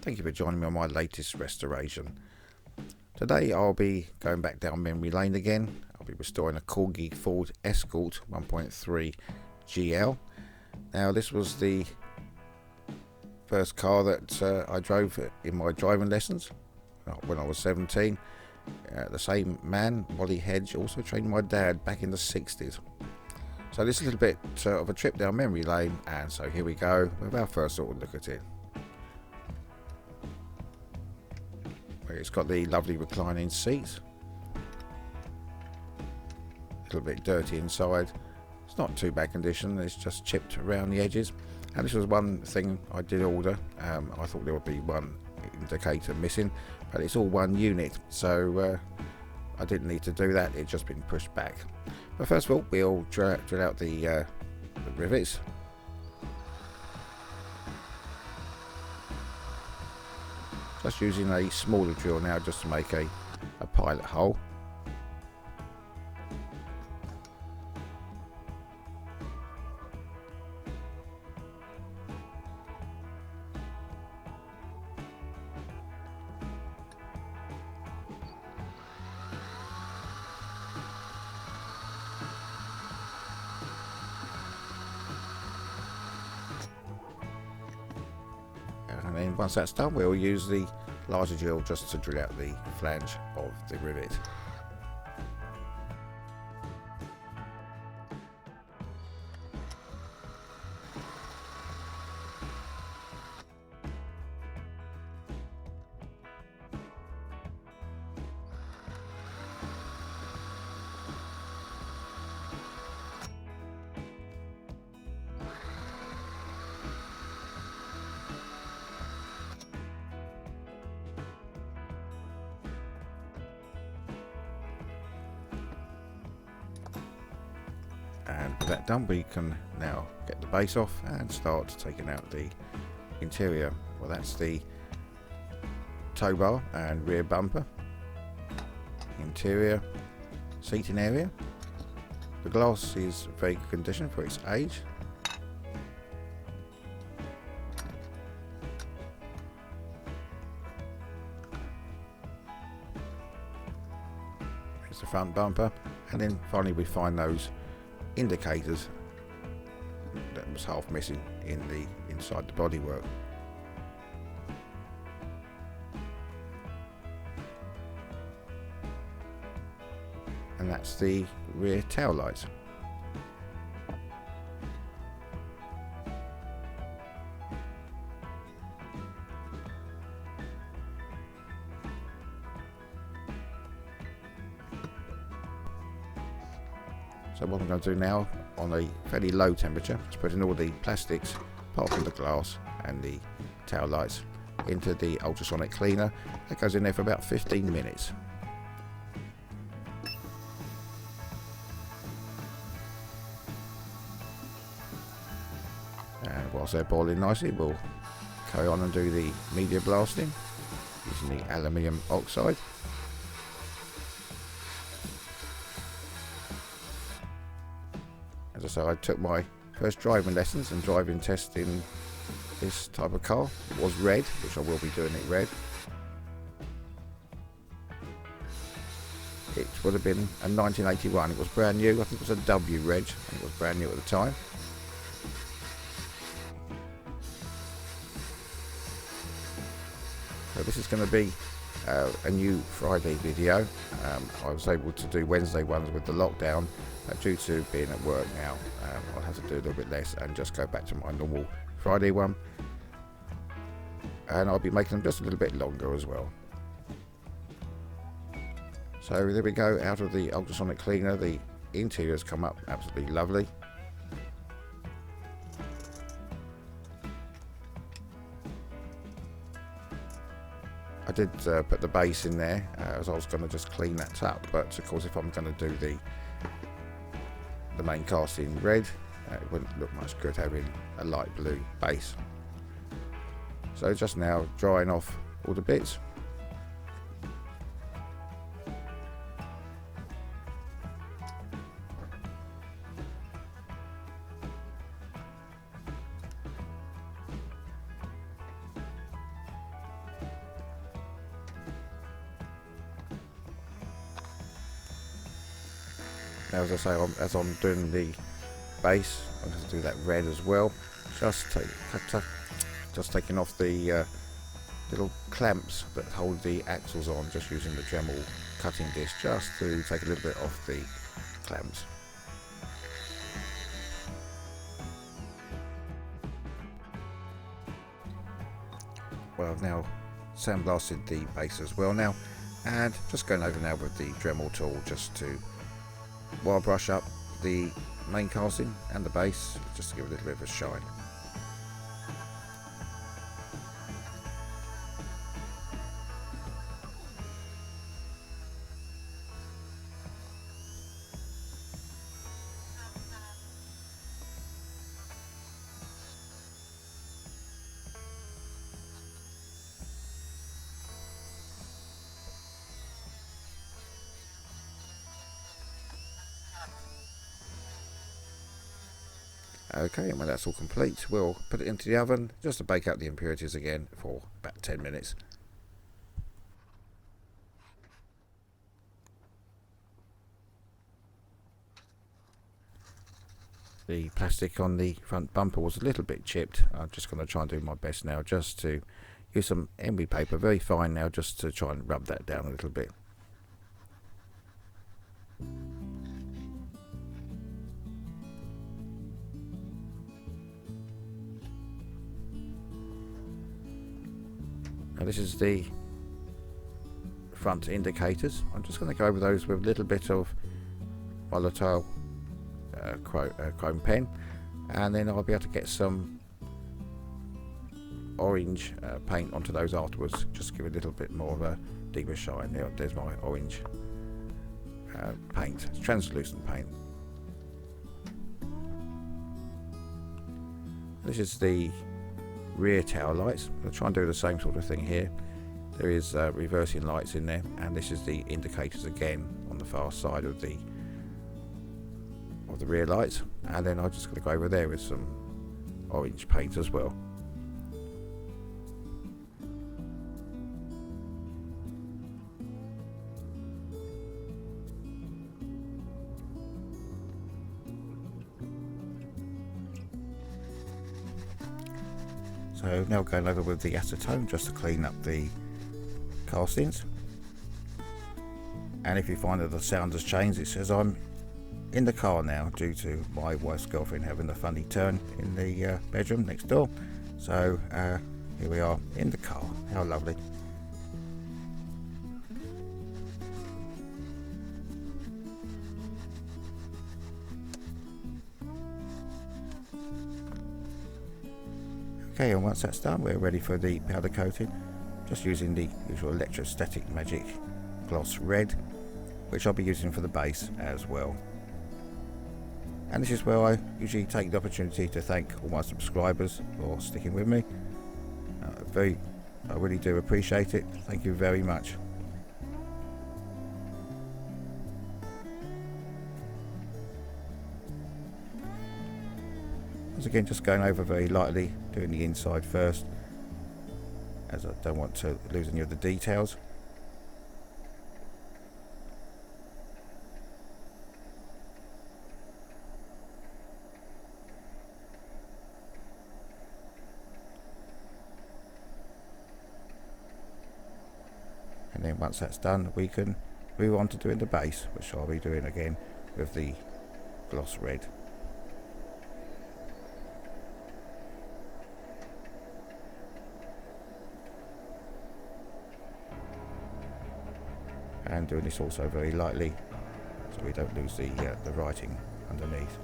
Thank you for joining me on my latest restoration. Today I'll be going back down memory lane again. I'll be restoring a Corgi Ford Escort 1.3 GL. Now this was the first car that I drove in my driving lessons when I was 17. The same man, Wally Hedge, also trained my dad back in the 60s. So this is a little bit of a trip down memory lane, and so here we go with our first sort of look at it. It's got the lovely reclining seats. A little bit dirty inside. It's not too bad condition, it's just chipped around the edges. And this was one thing I did order. I thought there would be one indicator missing, but it's all one unit, so I didn't need to do that, it's just been pushed back. But first of all, we'll drill out the rivets. Just using a smaller drill now just to make a pilot hole. And then once that's done, we'll use the larger drill just to drill out the flange of the rivet. And with that done, we can now get the base off and start taking out the interior. Well, that's the tow bar and rear bumper, interior seating area. The glass is very good condition for its age. There's the front bumper, and then finally we find those indicators that was half missing in the inside the bodywork. And that's the rear tail lights. So what I'm going to do now, on a fairly low temperature, is put in all the plastics, apart from the glass and the tail lights, into the ultrasonic cleaner. That goes in there for about 15 minutes. And whilst they're boiling nicely, we'll carry on and do the media blasting using the aluminium oxide. As I say, I took my first driving lessons and driving test in this type of car. It was red, which I will be doing it red. It would have been a 1981. It was brand new. I think it was a W reg, and it was brand new at the time. So this is going to be a new Friday video. I was able to do Wednesday ones with the lockdown. Due to being at work now, I'll have to do a little bit less and just go back to my normal Friday one, and I'll be making them just a little bit longer as well. So there we go, out of the ultrasonic cleaner. The interior's come up absolutely lovely. I did put the base in there as I was going to just clean that up, but of course if I'm going to do the main cast in red, it wouldn't look much good having a light blue base. So just now drying off all the bits. Now, as I say, as I'm doing the base, I'm going to do that red as well. Just taking off the little clamps that hold the axles on, just using the Dremel cutting disc just to take a little bit off the clamps. Well, I've now sandblasted the base as well now, and just going over now with the Dremel tool just to wire brush up the main casting and the base, just to give it a little bit of a shine. Okay, and when that's all complete, we'll put it into the oven just to bake out the impurities again for about 10 minutes. The plastic on the front bumper was a little bit chipped. I'm just going to try and do my best now just to use some emery paper, very fine now, just to try and rub that down a little bit. Now this is the front indicators. I'm just going to go over those with a little bit of volatile chrome pen, and then I'll be able to get some orange paint onto those afterwards, just give a little bit more of a deeper shine. There's my orange paint. It's translucent paint. This is the rear tail lights. I'm going to try and do the same sort of thing here. There is reversing lights in there, and this is the indicators again on the far side of the rear lights, and then I'm just going to go over there with some orange paint as well. So now going over with the acetone just to clean up the castings. And if you find that the sound has changed, it says I'm in the car now due to my wife's girlfriend having a funny turn in the bedroom next door. So here we are in the car. How lovely. Okay, and once that's done, we're ready for the powder coating. Just using the usual electrostatic magic gloss red, which I'll be using for the base as well. And this is where I usually take the opportunity to thank all my subscribers for sticking with me. I really do appreciate it. Thank you very much. Once again, just going over very lightly, doing the inside first, as I don't want to lose any of the details. And then once that's done, we can move on to doing the base, which I'll be doing again with the gloss red. And doing this also very lightly, so we don't lose the writing underneath.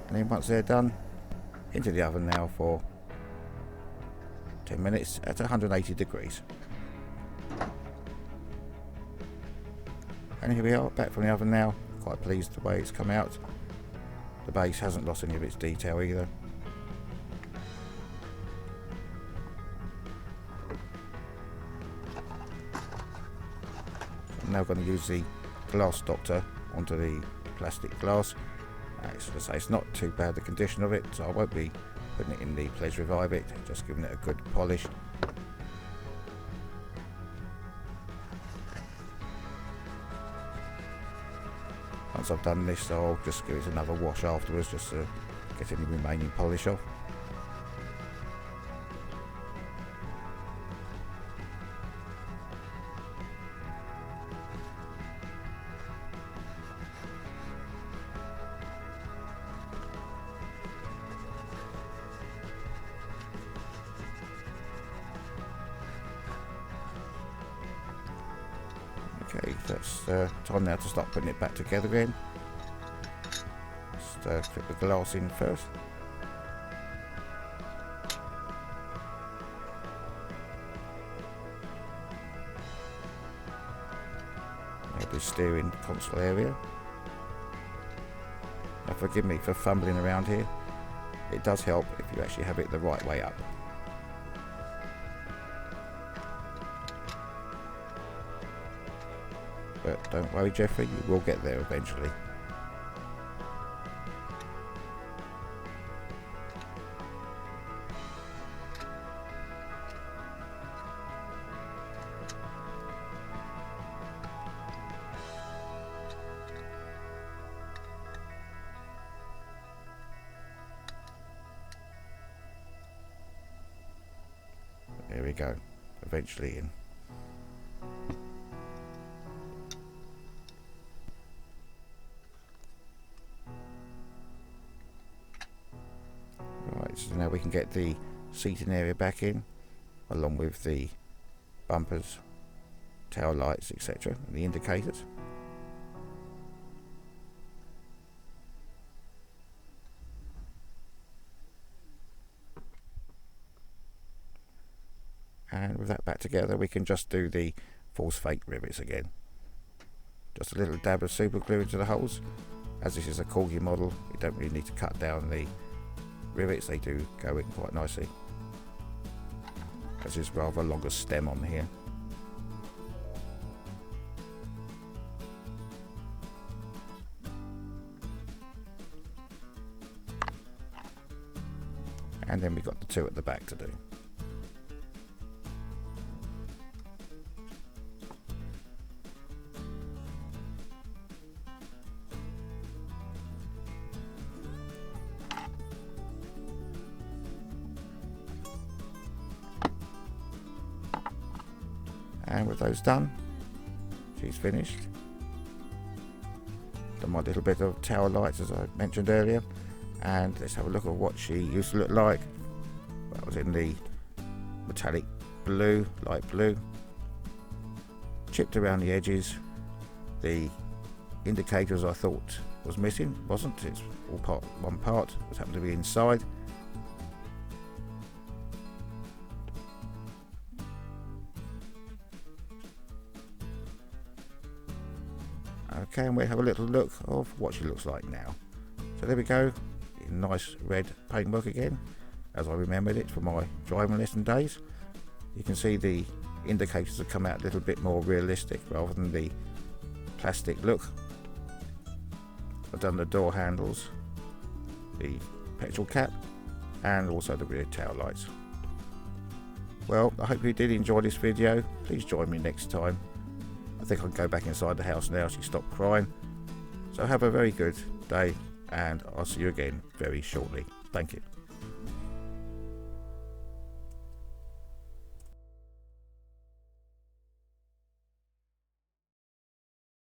And then once they're done, into the oven now for 10 minutes at 180 degrees. And here we are, back from the oven now. Quite pleased the way it's come out. The base hasn't lost any of its detail either. I'm now going to use the glass doctor onto the plastic glass. As I say, it's not too bad the condition of it, so I won't be putting it in the Pleasure Revive it, just giving it a good polish. once I've done this, I'll just give it another wash afterwards just to get any remaining polish off. Okay, that's time now to start putting it back together again. Just put the glass in first. Now the steering console area. Now forgive me for fumbling around here. It does help if you actually have it the right way up. But don't worry, Jeffrey, you will get there eventually. There we go, eventually in. Right, so now we can get the seating area back in, along with the bumpers, tail lights, etc., and the indicators. And with that back together, we can just do the false fake rivets again. Just a little dab of super glue into the holes. As this is a Corgi model, you don't really need to cut down the rivets, they do go in quite nicely. As there's rather a longer stem on here. And then we've got the two at the back to do. And with those done, she's finished. Done my little bit of tail lights as I mentioned earlier, and let's have a look at what she used to look like. That was in the metallic blue, light blue, chipped around the edges. The indicators I thought was missing, wasn't. It's all one part, it happened to be inside. Okay, and we'll have a little look of what she looks like now. So there we go, in nice red paintwork again, as I remembered it from my driving lesson days. You can see the indicators have come out a little bit more realistic rather than the plastic look. I've done the door handles, the petrol cap, and also the rear tail lights. Well, I hope you did enjoy this video. Please join me next time. I think I'll go back inside the house now. She stopped crying. So have a very good day, and I'll see you again very shortly. Thank you.